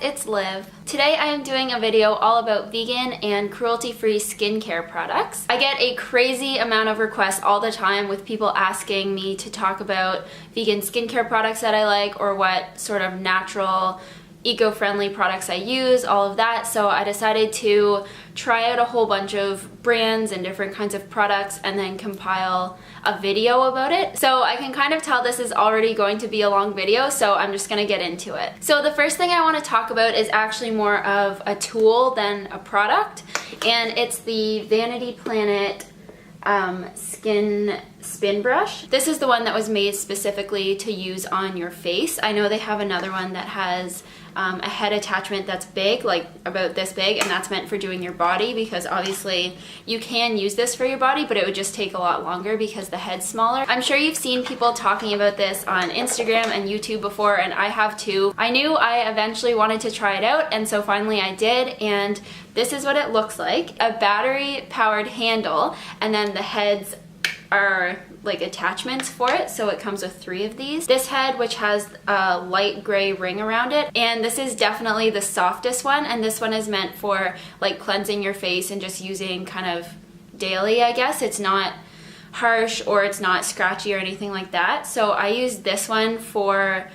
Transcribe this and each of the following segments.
it's Liv. Today I am doing a video all about vegan and cruelty-free skincare products. I get a crazy amount of requests all the time with people asking me to talk about vegan skincare products that I like or what sort of natural, eco-friendly products I use, all of that. So I decided to try out a whole bunch of brands and different kinds of products and then compile a video about it. So I can kind of tell this is already going to be a long video, so I'm just gonna get into it. So the first thing I want to talk about is actually more of a tool than a product, and it's the Vanity Planet Skin Spin Brush. This is the one that was made specifically to use on your face. I know they have another one that has a head attachment that's big, like about this big, and that's meant for doing your body, because obviously you can use this for your body, but it would just take a lot longer because the head's smaller. I'm sure you've seen people talking about this on Instagram and YouTube before, and I have too. I knew I eventually wanted to try it out, and so finally I did, and this is what it looks like. A battery powered handle, and then the heads are like attachments for it, so it comes with 3 of these. This head, which has a light gray ring around it, and this is definitely the softest one, and this one is meant for like cleansing your face and just using kind of daily, I guess. It's not harsh or it's not scratchy or anything like that. So I use this one for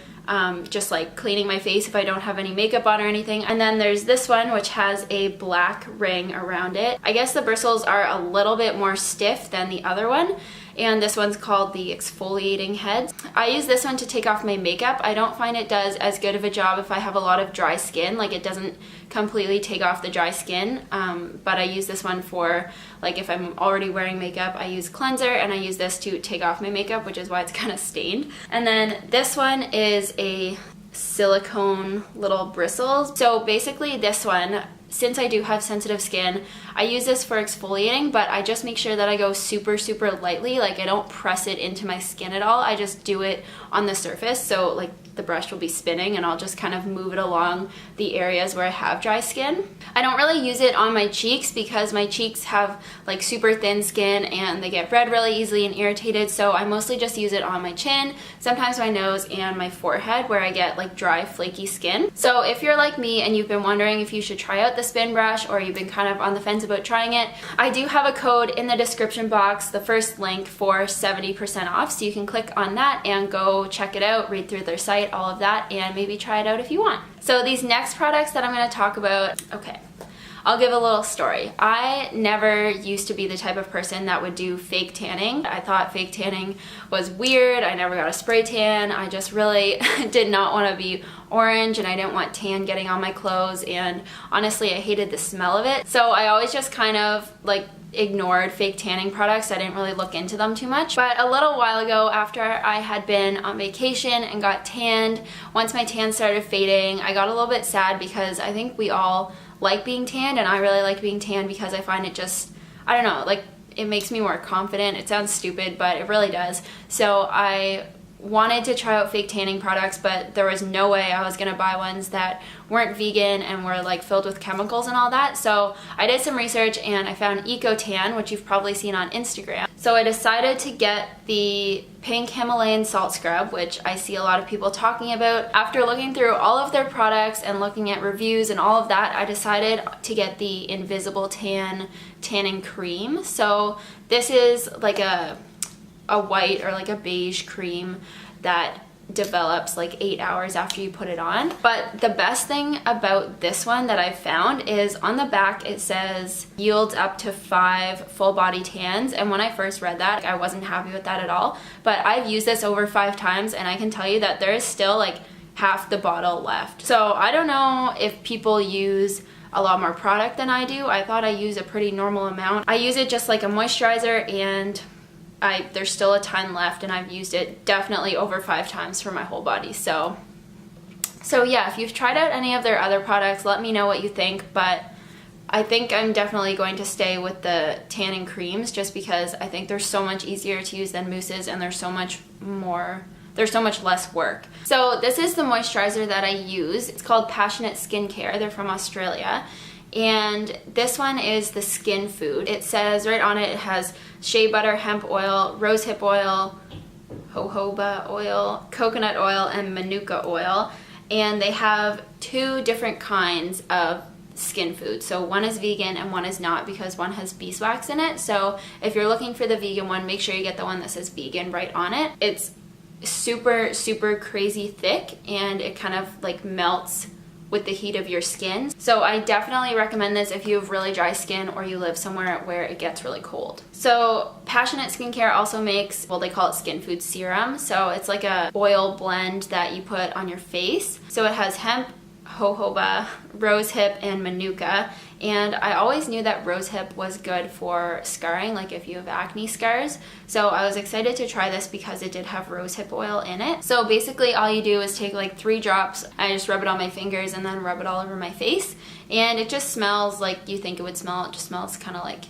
just like cleaning my face if I don't have any makeup on or anything. And then there's this one, which has a black ring around it. I guess the bristles are a little bit more stiff than the other one, and this one's called the exfoliating heads. I use this one to take off my makeup. I don't find it does as good of a job if I have a lot of dry skin. Like, it doesn't completely take off the dry skin, but I use this one for like if I'm already wearing makeup. I use cleanser, and I use this to take off my makeup, which is why it's kind of stained. And then this one is a silicone little bristles. So basically this one, since I do have sensitive skin, I use this for exfoliating, but I just make sure that I go super lightly. Like, I don't press it into my skin at all. I just do it on the surface, so like the brush will be spinning and I'll just kind of move it along the areas where I have dry skin. I don't really use it on my cheeks because my cheeks have like super thin skin and they get red really easily and irritated, so I mostly just use it on my chin, sometimes my nose, and my forehead where I get like dry flaky skin. So if you're like me and you've been wondering if you should try out the spin brush, or you've been kind of on the fence about trying it, I do have a code in the description box, the first link, for 70% off, so you can click on that and go check it out, read through their site, all of that, and maybe try it out if you want. So these next products that I'm going to talk about, okay, I'll give a little story. I never used to be the type of person that would do fake tanning. I thought fake tanning was weird. I never got a spray tan. I just really did not want to be orange, and I didn't want tan getting on my clothes, and honestly I hated the smell of it. So I always just kind of like ignored fake tanning products. I didn't really look into them too much. But a little while ago, after I had been on vacation and got tanned, once my tan started fading, I got a little bit sad because I think we all like being tanned, and I really like being tanned because I find it just, I don't know, like it makes me more confident. It sounds stupid, but it really does. So I wanted to try out fake tanning products, but there was no way I was gonna buy ones that weren't vegan and were like filled with chemicals and all that. So I did some research and I found Eco Tan, which you've probably seen on Instagram. So I decided to get the pink Himalayan salt scrub, which I see a lot of people talking about. After looking through all of their products and looking at reviews and all of that, I decided to get the Invisible Tan tanning cream. So this is like a white or like a beige cream that develops like 8 hours after you put it on. But the best thing about this one that I've found is on the back it says yields up to 5 full body tans, and when I first read that I wasn't happy with that at all. But I've used this over 5 times and I can tell you that there is still like half the bottle left. So I don't know if people use a lot more product than I do. I thought I used a pretty normal amount. I use it just like a moisturizer, and there's still a ton left, and I've used it definitely over 5 times for my whole body. So yeah, if you've tried out any of their other products, let me know what you think, but I think I'm definitely going to stay with the tanning creams just because I think they're so much easier to use than mousses, and there's so much less work. So this is the moisturizer that I use. It's called Passionate Skincare. They're from Australia. And this one is the Skin Food. It says right on it, it has shea butter, hemp oil, rosehip oil, jojoba oil, coconut oil, and manuka oil. and they have 2 different kinds of skin food. So one is vegan and one is not, because one has beeswax in it. So if you're looking for the vegan one, make sure you get the one that says vegan right on it. It's super crazy thick, and it kind of like melts with the heat of your skin. So I definitely recommend this if you have really dry skin or you live somewhere where it gets really cold. So Passionate Skincare also makes, well, they call it skin food serum. So it's like a oil blend that you put on your face. So it has hemp, jojoba, rosehip, and manuka. And I always knew that rosehip was good for scarring, like if you have acne scars. So I was excited to try this because it did have rosehip oil in it. So basically all you do is take like 3 drops, I just rub it on my fingers and then rub it all over my face. And it just smells like you think it would smell. It just smells kind of like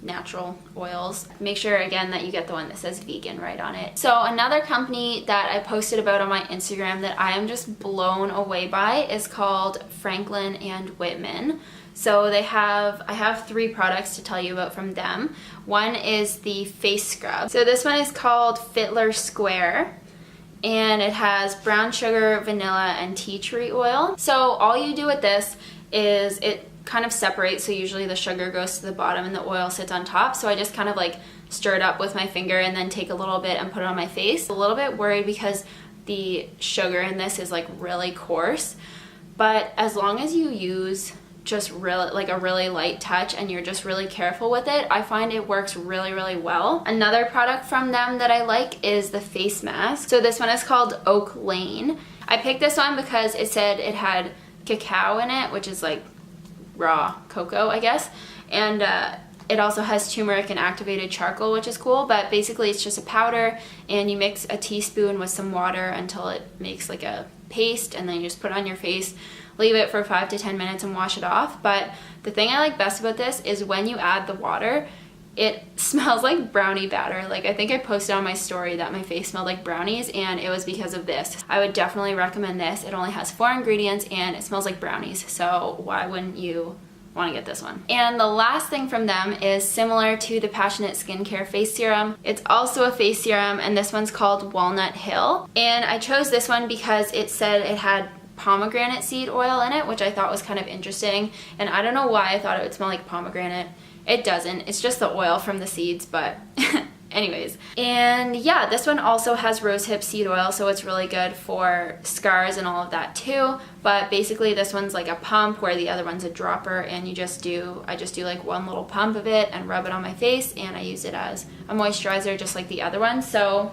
natural oils. Make sure again that you get the one that says vegan right on it. So another company that I posted about on my Instagram that I am just blown away by is called Franklin and Whitman. So I have 3 products to tell you about from them. One is the face scrub. So this one is called Fiddler Square, and it has brown sugar, vanilla, and tea tree oil. So all you do with this is it kind of separates, so usually the sugar goes to the bottom and the oil sits on top. So I just kind of like stir it up with my finger and then take a little bit and put it on my face. A little bit worried because the sugar in this is like really coarse, but as long as you use just really like a really light touch and you're just really careful with it, I find it works really well. Another product from them that I like is the face mask. So this one is called Oak Lane. I picked this one because it said it had cacao in it, which is like raw cocoa, I guess, and it also has turmeric and activated charcoal, which is cool. But basically it's just a powder, and you mix a teaspoon with some water until it makes like a paste, and then you just put it on your face, leave it for 5 to 10 minutes and wash it off. But the thing I like best about this is when you add the water, it smells like brownie batter. Like I think I posted on my story that my face smelled like brownies, and it was because of this. I would definitely recommend this. It only has 4 ingredients and it smells like brownies, so why wouldn't you want to get this one? And the last thing from them is similar to the Passionate Skincare face serum. It's also a face serum, and this one's called Walnut Hill. And I chose this one because it said it had pomegranate seed oil in it, which I thought was kind of interesting. And I don't know why I thought it would smell like pomegranate. It doesn't. It's just the oil from the seeds, but anyways. And yeah, this one also has rosehip seed oil, so it's really good for scars and all of that too. But basically this one's like a pump, where the other one's a dropper, and I just do like one little pump of it and rub it on my face, and I use it as a moisturizer just like the other one. So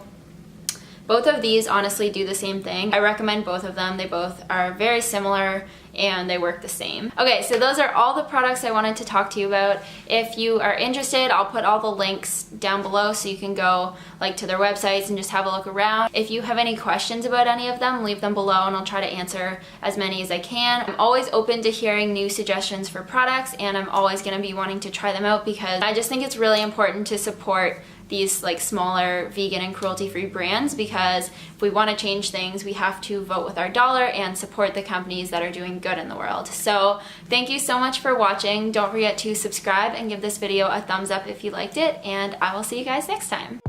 both of these honestly do the same thing. I recommend both of them. They both are very similar and they work the same. Okay, so those are all the products I wanted to talk to you about. If you are interested, I'll put all the links down below so you can go like to their websites and just have a look around. If you have any questions about any of them, leave them below and I'll try to answer as many as I can. I'm always open to hearing new suggestions for products, and I'm always gonna be wanting to try them out because I just think it's really important to support these like smaller vegan and cruelty-free brands, because if we want to change things, we have to vote with our dollar and support the companies that are doing good in the world. So thank you so much for watching. Don't forget to subscribe and give this video a thumbs up if you liked it, and I will see you guys next time.